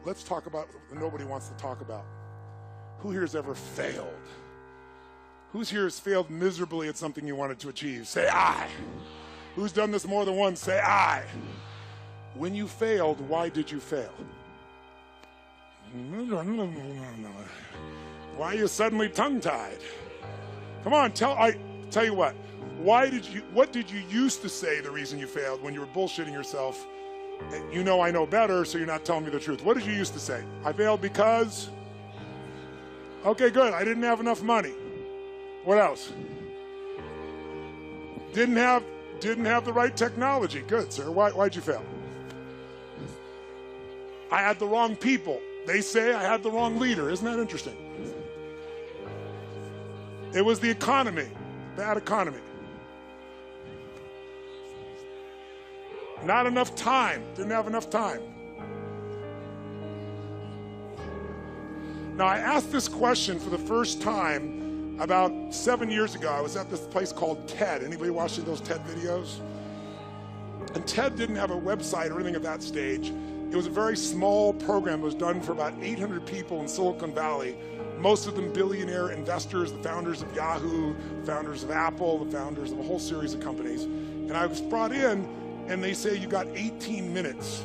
let's talk about what nobody wants to talk about. Who here has ever failed? Who's here has failed miserably at something you wanted to achieve? Say I. Who's done this more than once? Say I. When you failed, why did you fail? Why are you suddenly tongue-tied? Come on, tell you what. What did you used to say the reason you failed when you were bullshitting yourself? You know I know better, so you're not telling me the truth. What did you used to say? I failed because? Okay, good. I didn't have enough money. What else? Didn't have the right technology. Good, sir. Why'd you fail? I had the wrong people. They say I had the wrong leader. Isn't that interesting? It was the economy. Bad economy. Not enough time. Didn't have enough time. Now, I asked this question for the first time about 7 years ago. I was at this place called TED. Anybody watching those TED videos? And TED didn't have a website or anything at that stage. It was a very small program. It was done for about 800 people in Silicon Valley, most of them billionaire investors, the founders of Yahoo, founders of Apple, the founders of a whole series of companies. And I was brought in, and they say you got 18 minutes,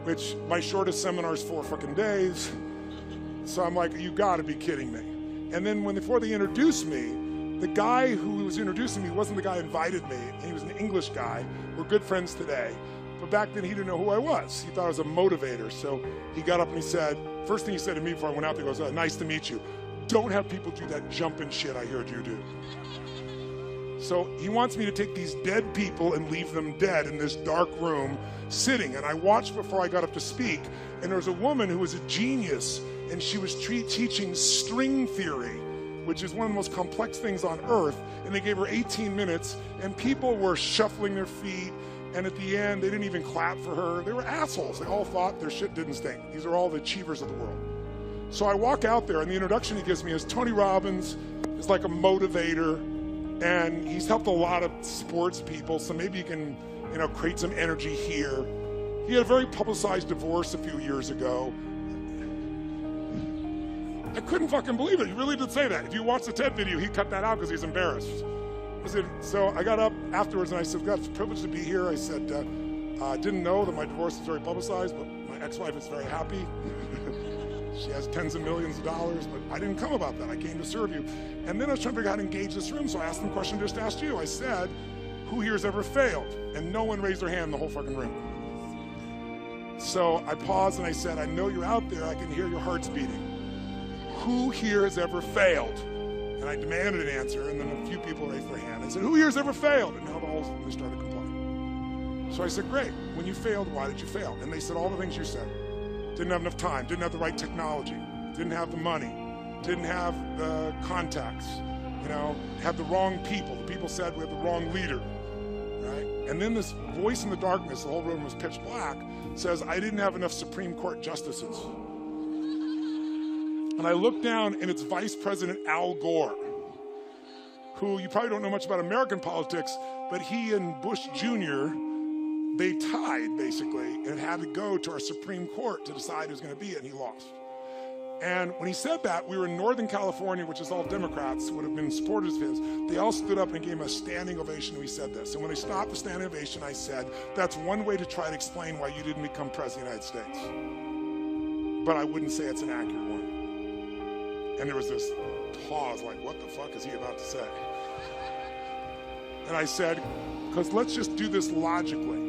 which my shortest seminar is 4 fucking days. So I'm like, you gotta be kidding me. And then before they introduced me, the guy who was introducing me wasn't the guy who invited me. He was an English guy. We're good friends today. But back then he didn't know who I was. He thought I was a motivator. So he got up and he said, first thing he said to me before I went out there, he goes, nice to meet you. Don't have people do that jumping shit I heard you do. So he wants me to take these dead people and leave them dead in this dark room sitting. And I watched before I got up to speak, and there was a woman who was a genius, and she was teaching string theory, which is one of the most complex things on earth. And they gave her 18 minutes, and people were shuffling their feet, and at the end, they didn't even clap for her. They were assholes. They all thought their shit didn't stink. These are all the achievers of the world. So I walk out there, and the introduction he gives me is Tony Robbins is like a motivator, and he's helped a lot of sports people, so maybe you can, create some energy here. He had a very publicized divorce a few years ago. I couldn't fucking believe it. He really did say that. If you watch the TED video, he cut that out because he's embarrassed. So I got up afterwards and I said, God, it's a privilege to be here. I said, I didn't know that my divorce was very publicized, but my ex-wife is very happy. She has tens of millions of dollars, but I didn't come about that. I came to serve you. And then I was trying to figure out how to engage this room, so I asked them a question I just asked you. I said, who here has ever failed? And no one raised their hand in the whole fucking room. So I paused and I said, I know you're out there. I can hear your hearts beating. Who here has ever failed? And I demanded an answer, and then a few people raised their hand. I said, who here has ever failed? And now they started complaining. So I said, great. When you failed, why did you fail? And they said all the things you said. Didn't have enough time, didn't have the right technology, didn't have the money, didn't have the contacts, had the wrong people. The people said we had the wrong leader, right? And then this voice in the darkness, the whole room was pitch black, says, I didn't have enough Supreme Court justices. And I looked down, and it's Vice President Al Gore, who you probably don't know much about American politics, but he and Bush Jr., they tied, basically, and had to go to our Supreme Court to decide who's going to be it, and he lost. And when he said that, we were in Northern California, which is all Democrats, would have been supporters of his. They all stood up and gave him a standing ovation when he said this. And when they stopped the standing ovation, I said, that's one way to try to explain why you didn't become president of the United States. But I wouldn't say it's an accurate one. And there was this pause, like, what the fuck is he about to say? And I said, because let's just do this logically.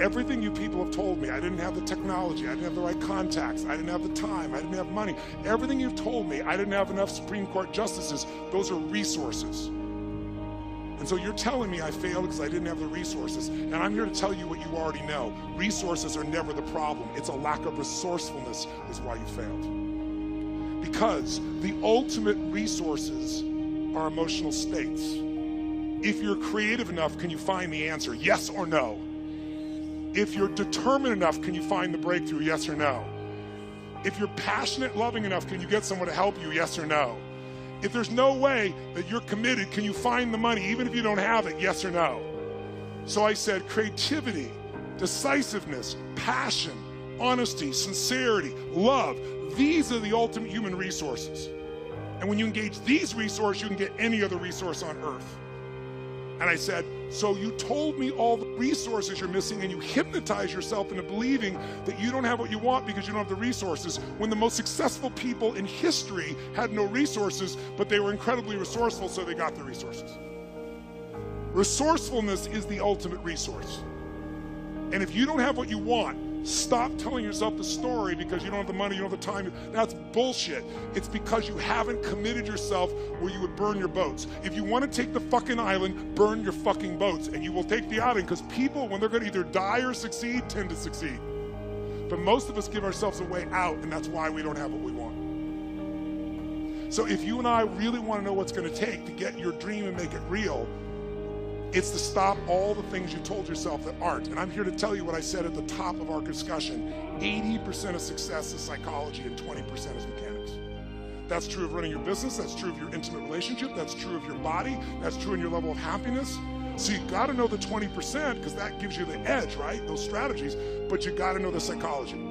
Everything you people have told me, I didn't have the technology, I didn't have the right contacts, I didn't have the time, I didn't have money. Everything you've told me, I didn't have enough Supreme Court justices. Those are resources. And so you're telling me I failed because I didn't have the resources. And I'm here to tell you what you already know. Resources are never the problem. It's a lack of resourcefulness is why you failed. Because the ultimate resources are emotional states. If you're creative enough, can you find the answer? Yes or no? If you're determined enough, can you find the breakthrough? Yes or no? If you're passionate, loving enough, can you get someone to help you? Yes or no? If there's no way that you're committed, can you find the money even if you don't have it? Yes or no? So I said creativity, decisiveness, passion, honesty, sincerity, love. These are the ultimate human resources. And when you engage these resources, you can get any other resource on earth. And I said, so you told me all the resources you're missing, and you hypnotize yourself into believing that you don't have what you want because you don't have the resources, when the most successful people in history had no resources, but they were incredibly resourceful, so they got the resources. Resourcefulness is the ultimate resource. And if you don't have what you want, stop telling yourself the story because you don't have the money, you don't have the time. That's bullshit. It's because you haven't committed yourself where you would burn your boats. If you want to take the fucking island, burn your fucking boats, and you will take the island, because people, when they're going to either die or succeed, tend to succeed. But most of us give ourselves a way out, and that's why we don't have what we want. So if you and I really want to know what's going to take to get your dream and make it real, it's to stop all the things you told yourself that aren't. And I'm here to tell you what I said at the top of our discussion. 80% of success is psychology and 20% is mechanics. That's true of running your business. That's true of your intimate relationship. That's true of your body. That's true in your level of happiness. So you got to know the 20% because that gives you the edge, right? Those strategies. But you got to know the psychology.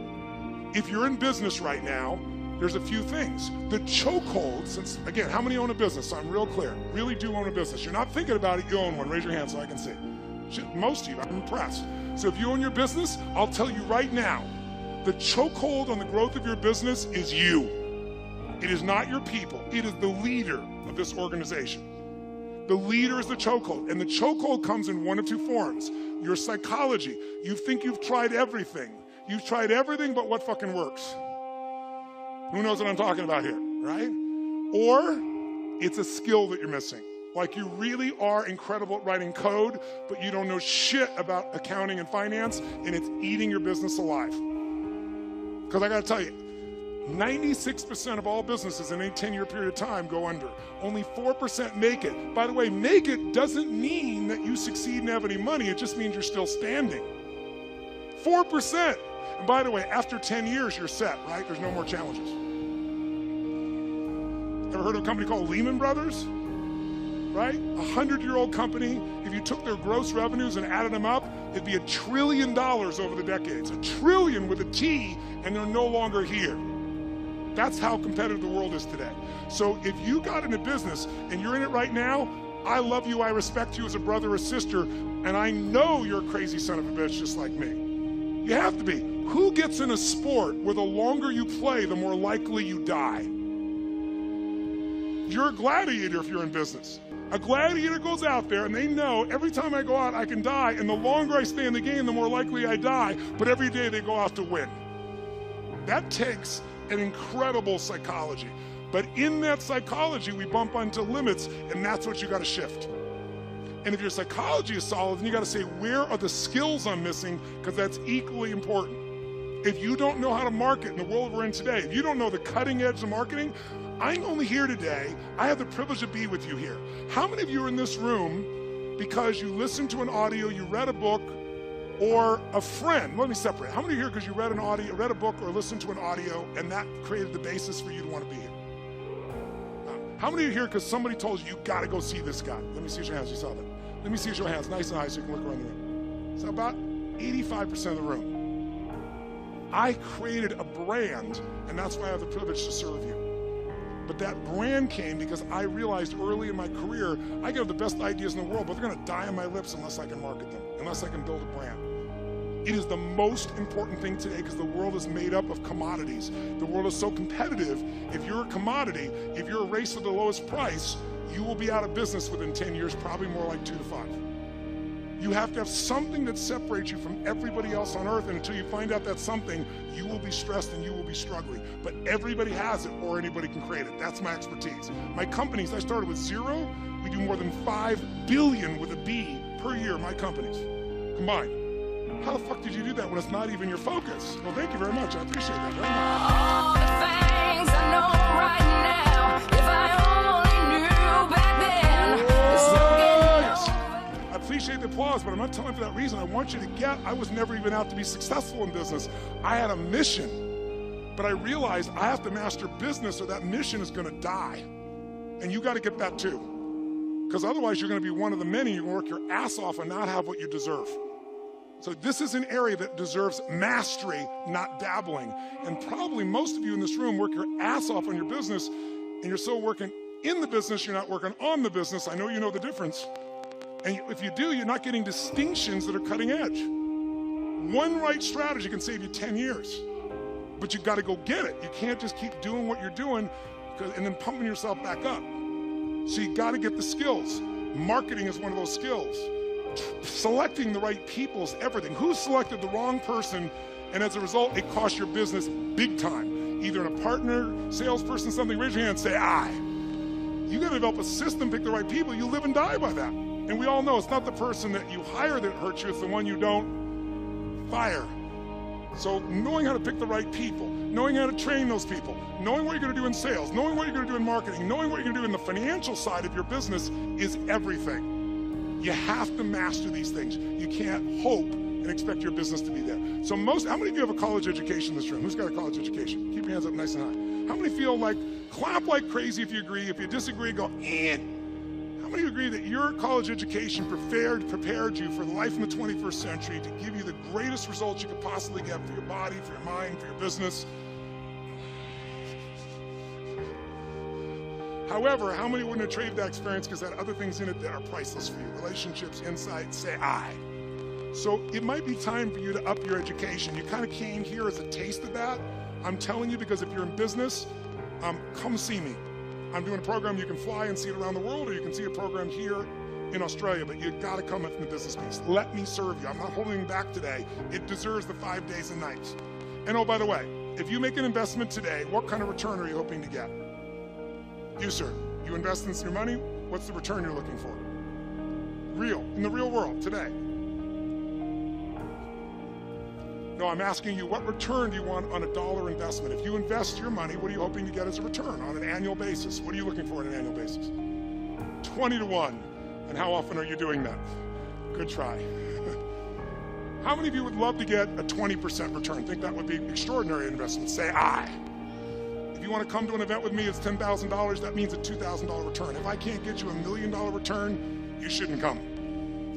If you're in business right now, there's a few things. The chokehold, since, again, how many own a business? So I'm real clear. Really do own a business. You're not thinking about it, you own one. Raise your hand so I can see. Shit, most of you, I'm impressed. So if you own your business, I'll tell you right now, the chokehold on the growth of your business is you. It is not your people. It is the leader of this organization. The leader is the chokehold. And the chokehold comes in one of two forms. Your psychology. You think you've tried everything. You've tried everything but what fucking works. Who knows what I'm talking about here, right? Or it's a skill that you're missing. Like you really are incredible at writing code, but you don't know shit about accounting and finance, and it's eating your business alive. Because I gotta tell you, 96% of all businesses in a 10-year period of time go under. Only 4% make it. By the way, make it doesn't mean that you succeed and have any money. It just means you're still standing. 4%. And by the way, after 10 years, you're set, right? There's no more challenges. Ever heard of a company called Lehman Brothers? Right? 100-year-old company. If you took their gross revenues and added them up, it'd be $1 trillion over the decades. $1 trillion with a T, and they're no longer here. That's how competitive the world is today. So if you got into business and you're in it right now, I love you, I respect you as a brother or sister, and I know you're a crazy son of a bitch just like me. You have to be. Who gets in a sport where the longer you play, the more likely you die? You're a gladiator if you're in business. A gladiator goes out there and they know every time I go out I can die, and the longer I stay in the game, the more likely I die, but every day they go out to win. That takes an incredible psychology. But in that psychology, we bump onto limits, and that's what you got to shift. And if your psychology is solid, then you got to say, where are the skills I'm missing? Because that's equally important. If you don't know how to market in the world we're in today, if you don't know the cutting edge of marketing, I'm only here today. I have the privilege to be with you here. How many of you are in this room because you listened to an audio, you read a book, or a friend? Let me separate. How many are here because you read an audio, read a book, or listened to an audio, and that created the basis for you to want to be here? How many are here because somebody told you, you got to go see this guy? Let me see your hands. You saw that. Let me see your hands nice and high so you can look around the room. So about 85% of the room. I created a brand, and that's why I have the privilege to serve you. But that brand came because I realized early in my career, I can have the best ideas in the world, but they're going to die on my lips unless I can market them, unless I can build a brand. It is the most important thing today because the world is made up of commodities. The world is so competitive. If you're a commodity, if you're a race for the lowest price, you will be out of business within 10 years, probably more like 2 to 5. You have to have something that separates you from everybody else on earth, and until you find out that something, you will be stressed and you will be struggling. But everybody has it, or anybody can create it. That's my expertise. My companies, I started with 0. We do more than 5 billion with a B per year, my companies, combined. How the fuck did you do that when it's not even your focus? Well, thank you very much. I appreciate that very much. All the things I know right now, if I only knew back then, it's no getting over. I appreciate the applause, but I'm not telling you for that reason. I want you to get, I was never even out to be successful in business. I had a mission, but I realized I have to master business or that mission is going to die. And you got to get that too. Because otherwise you're going to be one of the many, you're going to work your ass off and not have what you deserve. So this is an area that deserves mastery, not dabbling. And probably most of you in this room work your ass off on your business, and you're so working in the business, you're not working on the business. I know you know the difference. And if you do, you're not getting distinctions that are cutting edge. One right strategy can save you 10 years, but you've got to go get it. You can't just keep doing what you're doing and then pumping yourself back up. So you got to get the skills. Marketing is one of those skills. Selecting the right people is everything. Who selected the wrong person, and as a result, it costs your business big time. Either in a partner, salesperson, something, raise your hand and say, I. You got to develop a system, pick the right people. You live and die by that. And we all know it's not the person that you hire that hurts you, it's the one you don't fire. So knowing how to pick the right people, knowing how to train those people, knowing what you're going to do in sales, knowing what you're going to do in marketing, knowing what you're going to do in the financial side of your business is everything. You have to master these things. You can't hope and expect your business to be there. So how many of you have a college education in this room? Who's got a college education? Keep your hands up nice and high. How many feel like, clap like crazy if you agree. If you disagree, go, and. How many agree that your college education prepared you for life in the 21st century to give you the greatest results you could possibly get for your body, for your mind, for your business? However, how many wouldn't have traded that experience because there are other things in it that are priceless for you? Relationships, insight, say I. So it might be time for you to up your education. You kind of came here as a taste of that. I'm telling you, because if you're in business, come see me. I'm doing a program you can fly and see it around the world, or you can see a program here in Australia, but you've got to come from the business piece. Let me serve you. I'm not holding you back today. It deserves the 5 days and nights. And oh, by the way, if you make an investment today, what kind of return are you hoping to get? You, sir. You invest in your money, what's the return you're looking for? Real, in the real world, today. No, I'm asking you, what return do you want on a dollar investment? If you invest your money, what are you hoping to get as a return on an annual basis? What are you looking for on an annual basis? 20 to 1. And how often are you doing that? Good try. How many of you would love to get a 20% return? Think that would be extraordinary investment? Say I. If you want to come to an event with me, it's $10,000. That means a $2,000 return. If I can't get you $1 million return, you shouldn't come.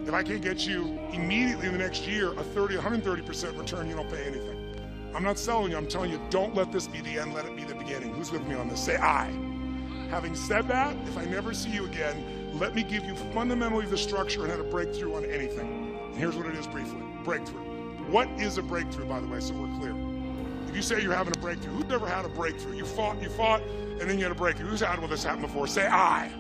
If I can't get you immediately in the next year a 130% return, you don't pay anything. I'm not selling you, I'm telling you, don't let this be the end, let it be the beginning. Who's with me on this? Say I. Having said that, if I never see you again, let me give you fundamentally the structure and how to break through on anything. And here's what it is briefly. Breakthrough. What is a breakthrough, by the way, so we're clear? If you say you're having a breakthrough, who's never had a breakthrough? You fought, and then you had a breakthrough. Who's had this happen before? Say I.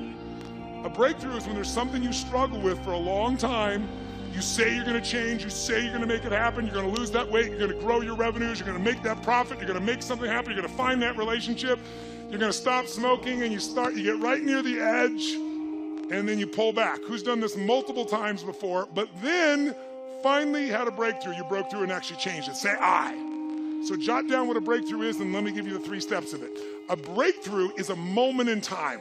A breakthrough is when there's something you struggle with for a long time. You say you're going to change. You say you're going to make it happen. You're going to lose that weight. You're going to grow your revenues. You're going to make that profit. You're going to make something happen. You're going to find that relationship. You're going to stop smoking, and you get right near the edge, and then you pull back. Who's done this multiple times before, but then finally had a breakthrough. You broke through and actually changed it. Say I. So jot down what a breakthrough is, and let me give you the 3 steps of it. A breakthrough is a moment in time.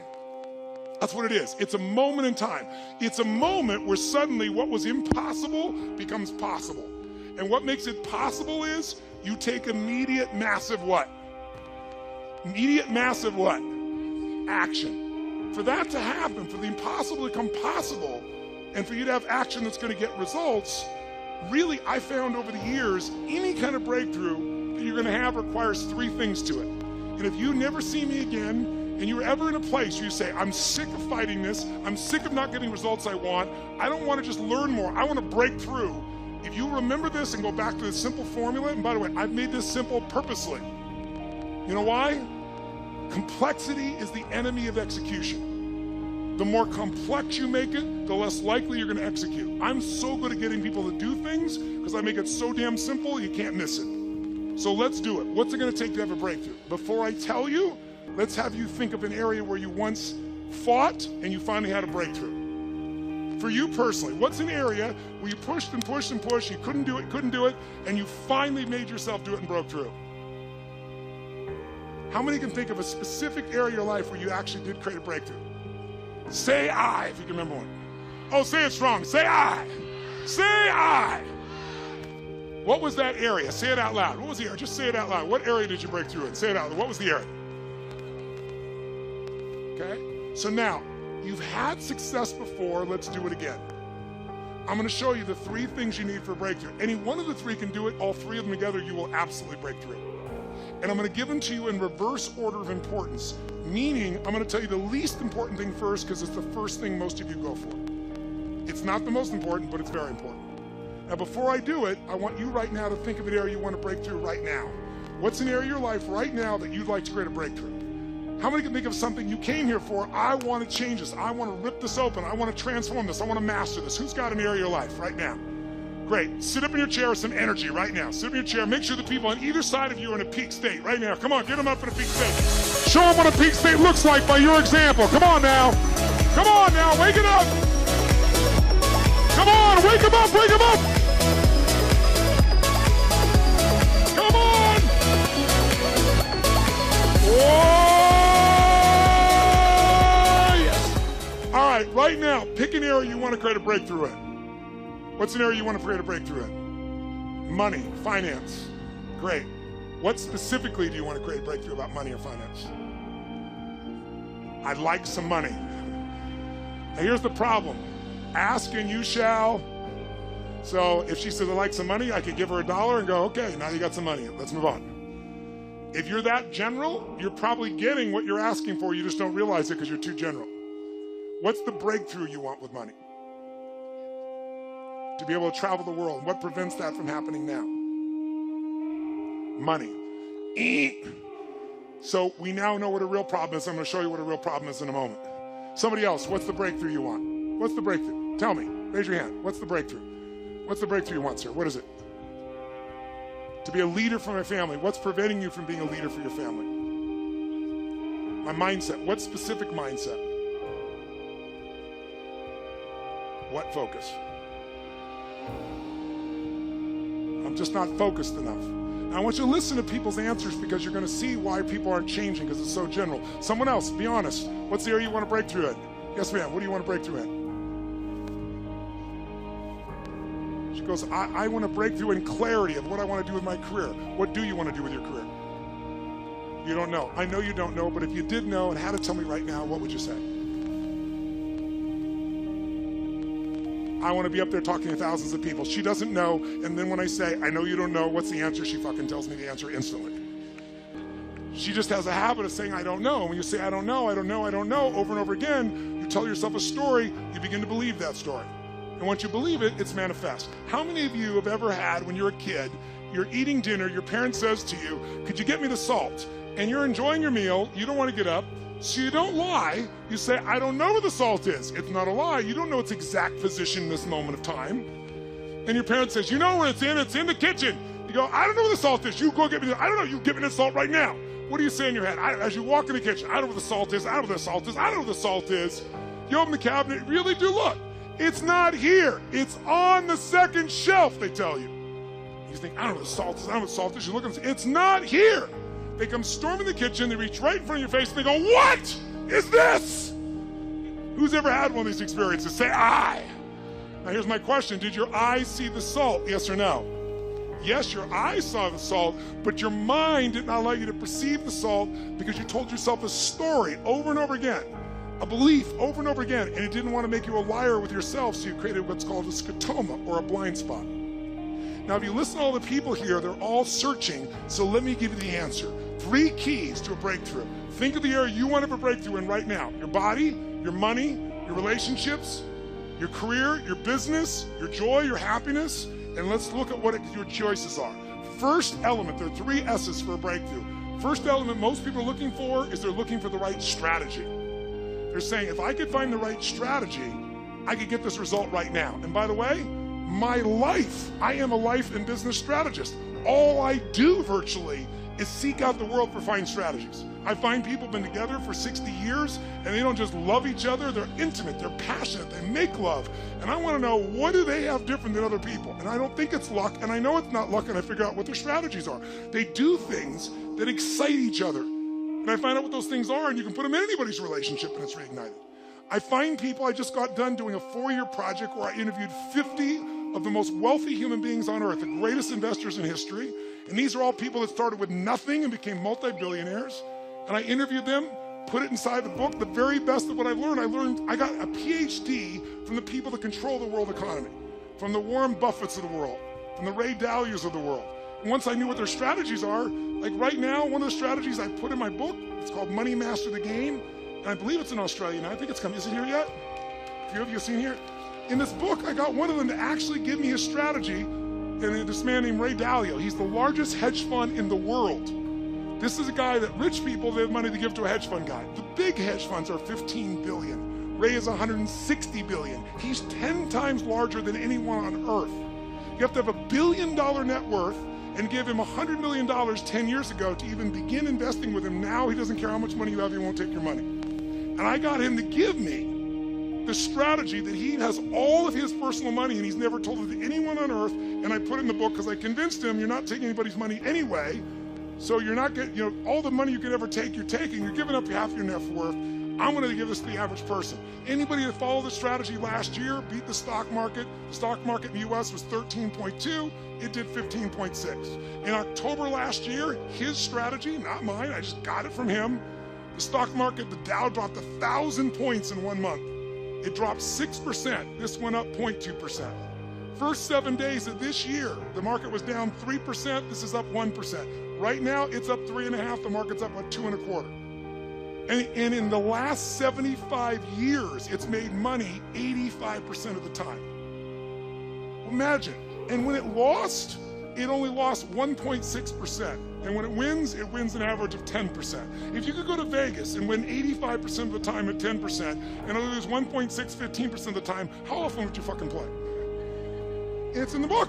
That's what it is. It's a moment in time. It's a moment where suddenly what was impossible becomes possible. And what makes it possible is you take immediate massive what? Immediate massive what? Action. For that to happen, for the impossible to become possible, and for you to have action that's going to get results, really, I found over the years, any kind of breakthrough that you're going to have requires 3 things to it. And if you never see me again, and you're ever in a place where you say, I'm sick of fighting this, I'm sick of not getting results I want, I don't want to just learn more, I want to break through. If you remember this and go back to the simple formula, and by the way, I've made this simple purposely. You know why? Complexity is the enemy of execution. The more complex you make it, the less likely you're going to execute. I'm so good at getting people to do things because I make it so damn simple you can't miss it. So let's do it. What's it going to take to have a breakthrough? Before I tell you, let's have you think of an area where you once fought and you finally had a breakthrough. For you personally, what's an area where you pushed and pushed and pushed, you couldn't do it, and you finally made yourself do it and broke through? How many can think of a specific area of your life where you actually did create a breakthrough? Say I, if you can remember one. Oh, say it strong. Say I. Say I. What was that area? Say it out loud. What was the area? Just say it out loud. What area did you break through in? Say it out loud. What was the area? Okay? So now, you've had success before. Let's do it again. I'm gonna show you the 3 things you need for a breakthrough. Any one of the 3 can do it, all 3 of them together, you will absolutely break through. And I'm gonna give them to you in reverse order of importance, meaning I'm gonna tell you the least important thing first because it's the first thing most of you go for. It's not the most important, but it's very important. Now, before I do it, I want you right now to think of an area you want to break through right now. What's an area of your life right now that you'd like to create a breakthrough? How many can think of something you came here for? I want to change this. I want to rip this open. I want to transform this. I want to master this. Who's got an area of your life right now? Great. Sit up in your chair with some energy right now. Sit up in your chair. Make sure the people on either side of you are in a peak state right now. Come on, get them up in a peak state. Show them what a peak state looks like by your example. Come on now. Come on now. Wake it up. Come on. Wake them up. Wake them up. Come on. Oh, yes. All right, right now, pick an area you want to create a breakthrough in. What's an area you want to create a breakthrough in? Money, finance. Great. What specifically do you want to create a breakthrough about money or finance? I'd like some money. Now here's the problem. Ask and you shall. So if she says, I'd like some money, I could give her $1 and go, okay, now you got some money. Let's move on. If you're that general, you're probably getting what you're asking for. You just don't realize it because you're too general. What's the breakthrough you want with money? To be able to travel the world. What prevents that from happening now? Money. So we now know what a real problem is. I'm going to show you what a real problem is in a moment. Somebody else, what's the breakthrough you want? What's the breakthrough? Tell me. Raise your hand. What's the breakthrough? What's the breakthrough you want, sir? What is it? To be a leader for my family. What's preventing you from being a leader for your family? My mindset. What specific mindset? What focus? I'm just not focused enough. Now I want you to listen to people's answers because you're going to see why people aren't changing because it's so general. Someone else, be honest. What's the area you want to break through in? Yes, ma'am. What do you want to break through in? She goes, I want to break through in clarity of what I want to do with my career. What do you want to do with your career? You don't know. I know you don't know, but if you did know and had to tell me right now, what would you say? I want to be up there talking to thousands of people. She doesn't know, and then when I say, I know you don't know, what's the answer? She fucking tells me the answer instantly. She just has a habit of saying, I don't know. And when you say, I don't know, I don't know, I don't know, over and over again, you tell yourself a story, you begin to believe that story. And once you believe it, it's manifest. How many of you have ever had, when you're a kid, you're eating dinner, your parent says to you, could you get me the salt? And you're enjoying your meal, you don't want to get up, so you don't lie, you say, I don't know where the salt is. It's not a lie, you don't know its exact position in this moment of time. And your parent says, you know where it's in the kitchen. You go, I don't know where the salt is, you go get me I don't know, you give me the salt right now. What do you say in your head? As you walk in the kitchen, I don't know where the salt is, I don't know where the salt is, I don't know where the salt is. You open the cabinet, really do look. It's not here, it's on the second shelf, they tell you. You think, I don't know what the salt is, I don't know what the salt is. You look and say, it's not here. They come storming the kitchen, they reach right in front of your face, and they go, what is this? Who's ever had one of these experiences? Say, I. Now here's my question. Did your eyes see the salt? Yes or no? Yes, your eyes saw the salt, but your mind did not allow you to perceive the salt because you told yourself a story over and over again, a belief over and over again, and it didn't want to make you a liar with yourself, so you created what's called a scotoma, or a blind spot. Now, if you listen to all the people here, they're all searching, so let me give you the answer. 3 keys to a breakthrough. Think of the area you want to have a breakthrough in right now. Your body, your money, your relationships, your career, your business, your joy, your happiness, and let's look at what your choices are. First element, there are 3 S's for a breakthrough. First element most people are looking for is they're looking for the right strategy. They're saying, if I could find the right strategy, I could get this result right now. And by the way, my life, I am a life and business strategist. All I do virtually is seek out the world for fine strategies. I find people have been together for 60 years and they don't just love each other, they're intimate, they're passionate, they make love. And I want to know, what do they have different than other people? And I don't think it's luck, and I know it's not luck, and I figure out what their strategies are. They do things that excite each other. And I find out what those things are, and you can put them in anybody's relationship and it's reignited. I find people, I just got done doing a 4-year project where I interviewed 50 of the most wealthy human beings on earth, the greatest investors in history. And these are all people that started with nothing and became multi-billionaires. And I interviewed them, put it inside the book, the very best of what I've learned. I got a PhD from the people that control the world economy. from the Warren Buffetts of the world, from the Ray Dalias of the world. And once I knew what their strategies are, like right now, one of the strategies I put in my book, it's called Money Master the Game, and I believe it's in Australia now. I think it's coming. Is it here yet? A few of you have seen here? In this book, I got one of them to actually give me a strategy, and this man named Ray Dalio. He's the largest hedge fund in the world. This is a guy that rich people, they have money to give to a hedge fund guy. The big hedge funds are 15 billion. Ray is 160 billion. He's 10 times larger than anyone on earth. You have to have $1 billion net worth and give him $100 million 10 years ago to even begin investing with him. Now he doesn't care how much money you have, he won't take your money. And I got him to give me the strategy that he has all of his personal money and he's never told it to anyone on earth, and I put it in the book because I convinced him you're not taking anybody's money anyway, so you're not getting, all the money you could ever take, you're taking, you're giving up half your net worth. I'm going to give this to the average person. Anybody that followed the strategy last year beat the stock market. The stock market in the US was 13.2, it did 15.6. In October last year, his strategy, not mine, I just got it from him. The stock market, the Dow dropped 1,000 points in 1 month. It dropped 6%, this went up 0.2%. First 7 days of this year, the market was down 3%, this is up 1%. Right now, it's up 3.5%, the market's up about 2.25%. And in the last 75 years, it's made money 85% of the time. Imagine. And when it lost, it only lost 1.6%. And when it wins an average of 10%. If you could go to Vegas and win 85% of the time at 10% and lose 15% of the time, how often would you fucking play? It's in the book.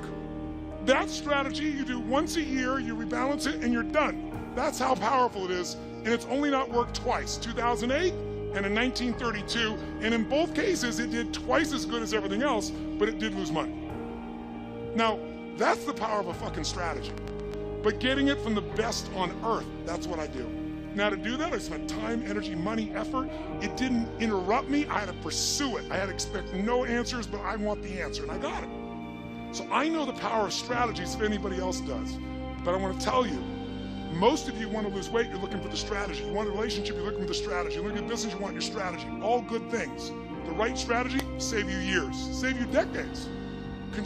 That strategy you do once a year, you rebalance it, and you're done. That's how powerful it is. And it's only not worked twice, 2008 and in 1932. And in both cases, it did twice as good as everything else, but it did lose money. Now, that's the power of a fucking strategy. But getting it from the best on earth, that's what I do. Now to do that, I spent time, energy, money, effort. It didn't interrupt me. I had to pursue it. I had to expect no answers, but I want the answer, and I got it. So I know the power of strategies if anybody else does. But I want to tell you, most of you want to lose weight, you're looking for the strategy. You want a relationship, you're looking for the strategy. You look at business, you want your strategy. All good things. The right strategy, save you years, save you decades.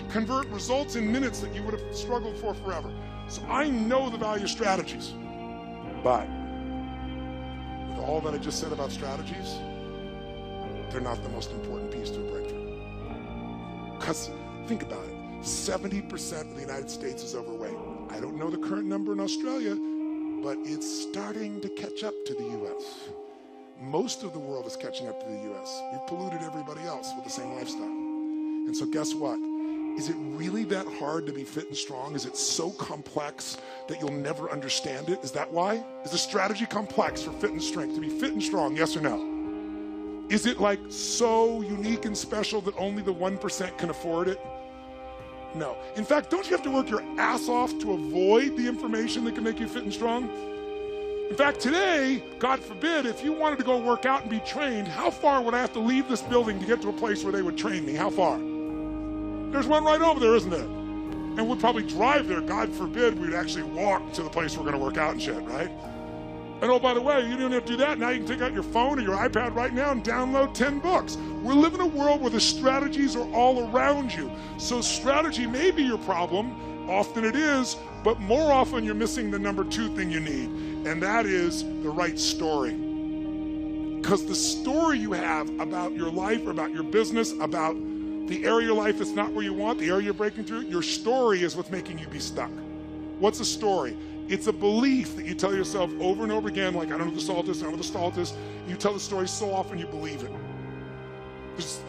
Convert results in minutes that you would have struggled for forever. So I know the value of strategies. But with all that I just said about strategies, they're not the most important piece to a breakthrough. Because think about it, 70% of the United States is overweight. I don't know the current number in Australia, but it's starting to catch up to the US. Most of the world is catching up to the US. We've polluted everybody else with the same lifestyle. And so guess what? Is it really that hard to be fit and strong? Is it so complex that you'll never understand it? Is that why? Is the strategy complex for fit and strength? To be fit and strong, yes or no? Is it like so unique and special that only the 1% can afford it? No. In fact, don't you have to work your ass off to avoid the information that can make you fit and strong? In fact, today, God forbid, if you wanted to go work out and be trained, how far would I have to leave this building to get to a place where they would train me? How far? There's one right over there, isn't there? And we'd probably drive there. God forbid we'd actually walk to the place we're going to work out and shit, right? And oh, by the way, you don't have to do that. Now you can take out your phone or your iPad right now and download 10 books. We're living in a world where the strategies are all around you. So strategy may be your problem. Often it is, but more often you're missing the number 2 thing you need, and that is the right story. Because the story you have about your life, about your business, about the area of your life that's not where you want, the area you're breaking through, your story is what's making you be stuck. What's a story? It's a belief that you tell yourself over and over again, like, I don't know what the salt is, I don't know what the salt is. You tell the story so often you believe it.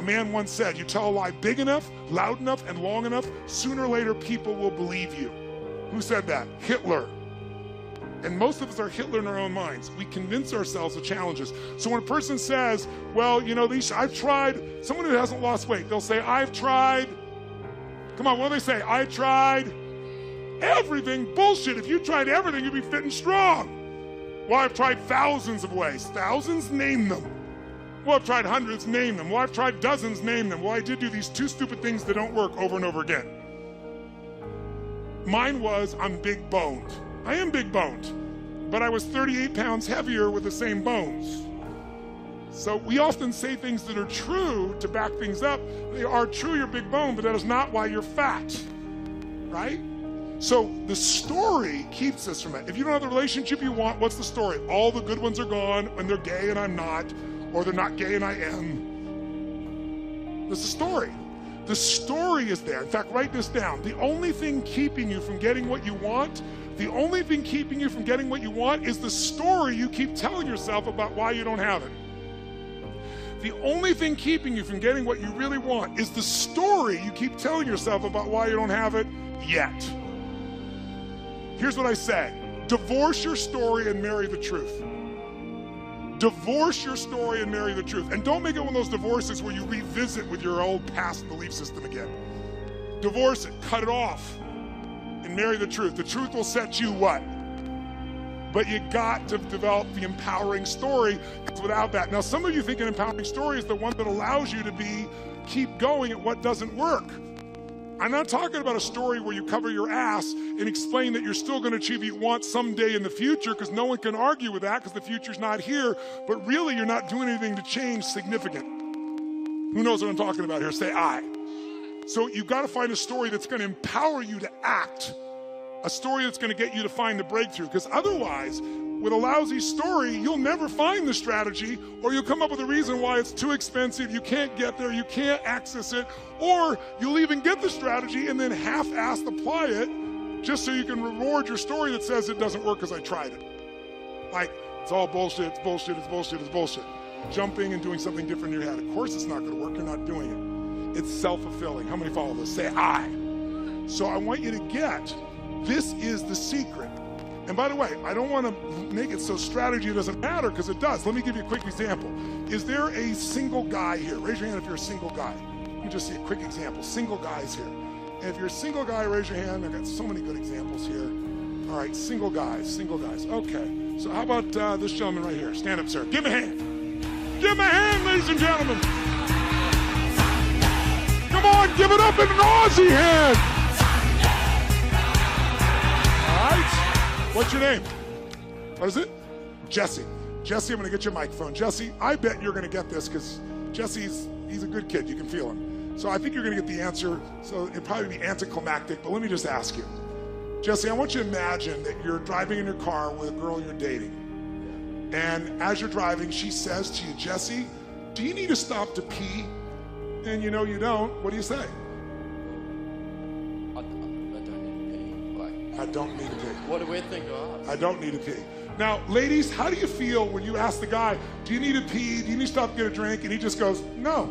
A man once said, you tell a lie big enough, loud enough, and long enough, sooner or later people will believe you. Who said that? Hitler. And most of us are Hitler in our own minds. We convince ourselves of challenges. So when a person says, well, you know, I've tried, someone who hasn't lost weight, they'll say, I've tried. Come on, what do they say? I tried everything. Bullshit. If you tried everything, you'd be fit and strong. Well, I've tried thousands of ways. Thousands? Name them. Well, I've tried hundreds. Name them. Well, I've tried dozens. Name them. Well, I did do these 2 stupid things that don't work over and over again. Mine was, I'm big boned. I am big boned, but I was 38 pounds heavier with the same bones. So we often say things that are true to back things up. They are true, you're big bone, but that is not why you're fat, right? So the story keeps us from it. If you don't have the relationship you want, what's the story? All the good ones are gone, and they're gay and I'm not, or they're not gay and I am. That's the story. The story is there. In fact, write this down. The only thing keeping you from getting what you want, the only thing keeping you from getting what you want is the story you keep telling yourself about why you don't have it. The only thing keeping you from getting what you really want is the story you keep telling yourself about why you don't have it yet. Here's what I say. Divorce your story and marry the truth. Divorce your story and marry the truth. And don't make it one of those divorces where you revisit with your old past belief system again. Divorce it, cut it off, and marry the truth. The truth will set you what? But you got to develop the empowering story, because without that, now some of you think an empowering story is the one that allows you to keep going at what doesn't work. I'm not talking about a story where you cover your ass and explain that you're still going to achieve what you want someday in the future, because no one can argue with that because the future's not here, but really you're not doing anything to change significant. Who knows what I'm talking about here? Say I. So you've got to find a story that's going to empower you to act. A story that's going to get you to find the breakthrough, because otherwise, with a lousy story, you'll never find the strategy, or you'll come up with a reason why it's too expensive, you can't get there, you can't access it, or you'll even get the strategy and then half-assed apply it just so you can reward your story that says it doesn't work because I tried it. Like, it's all bullshit, it's bullshit, it's bullshit, it's bullshit. Jumping and doing something different in your head. Of course it's not going to work, you're not doing it. It's self-fulfilling. How many follow this? Say I. So I want you to get, this is the secret. And by the way, I don't want to make it so strategy doesn't matter, because it does. Let me give you a quick example. Is there a single guy here? Raise your hand if you're a single guy. Let me just see a quick example. Single guys here. And if you're a single guy, raise your hand. I've got so many good examples here. All right, single guys, single guys. Okay, so how about this gentleman right here? Stand up, sir. Give him a hand. Give him a hand, ladies and gentlemen. Come on, give it up in an Aussie hand. What's your name? What is it? Jesse. Jesse, I'm going to get your microphone. Jesse, I bet you're going to get this, because Jesse's, he's a good kid. You can feel him. So I think you're going to get the answer. So it'd probably be anticlimactic, but let me just ask you. Jesse, I want you to imagine that you're driving in your car with a girl you're dating. And as you're driving, she says to you, Jesse, do you need to stop to pee? And you know you don't. What do you say? I don't need to pee. What a weird thing to ask. I don't need to pee. Now, ladies, how do you feel when you ask the guy, do you need to pee? Do you need to stop to get a drink? And he just goes, no.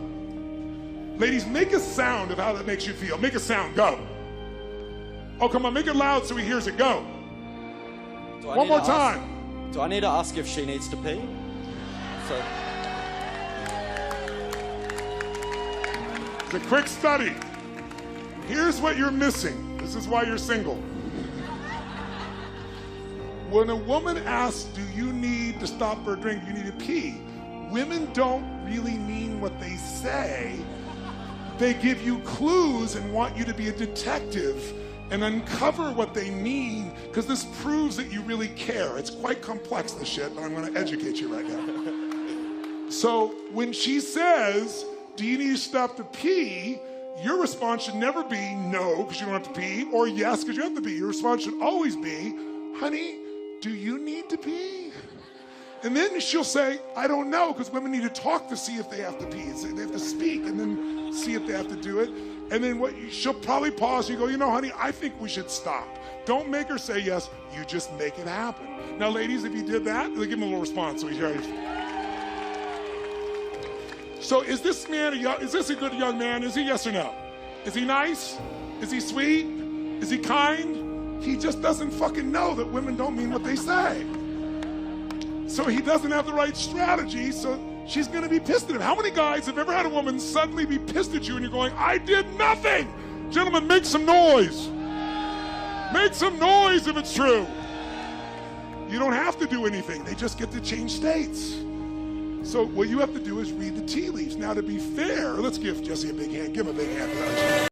Ladies, make a sound of how that makes you feel. Make a sound. Go. Oh, come on. Make it loud so he hears it. Go. One more time. Do I need to ask if she needs to pee? So. It's a quick study. Here's what you're missing. This is why you're single. When a woman asks, do you need to stop for a drink, do you need to pee? Women don't really mean what they say. They give you clues and want you to be a detective and uncover what they mean, because this proves that you really care. It's quite complex, this shit, but I'm going to educate you right now. So when she says, do you need to stop to pee? Your response should never be no, because you don't have to pee, or yes, because you have to pee. Your response should always be, honey, do you need to pee? And then she'll say, I don't know, because women need to talk to see if they have to pee. So they have to speak and then see if they have to do it. And then she'll probably pause. You go, you know, honey, I think we should stop. Don't make her say yes. You just make it happen. Now, ladies, if you did that, give him a little response. So is this man is this a good young man? Is he yes or no? Is he nice? Is he sweet? Is he kind? He just doesn't fucking know that women don't mean what they say. So he doesn't have the right strategy, so she's gonna be pissed at him. How many guys have ever had a woman suddenly be pissed at you and you're going, I did nothing? Gentlemen, make some noise. Make some noise if it's true. You don't have to do anything. They just get to change states. So what you have to do is read the tea leaves. Now, to be fair, let's give Jesse a big hand. Give him a big hand.